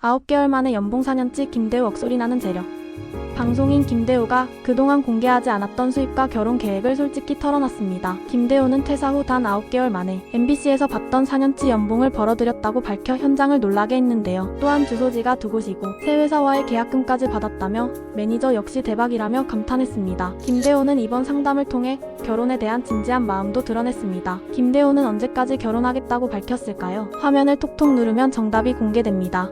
9개월 만에 연봉 4년치 김대우 억소리 나는 재력. 방송인 김대우가 그동안 공개하지 않았던 수입과 결혼 계획을 솔직히 털어놨습니다. 김대우는 퇴사 후 단 9개월 만에 MBC에서 받던 4년치 연봉을 벌어들였다고 밝혀 현장을 놀라게 했는데요. 또한 주소지가 두 곳이고 새 회사와의 계약금까지 받았다며 매니저 역시 대박이라며 감탄했습니다. 김대우는 이번 상담을 통해 결혼에 대한 진지한 마음도 드러냈습니다. 김대우는 언제까지 결혼하겠다고 밝혔을까요? 화면을 톡톡 누르면 정답이 공개됩니다.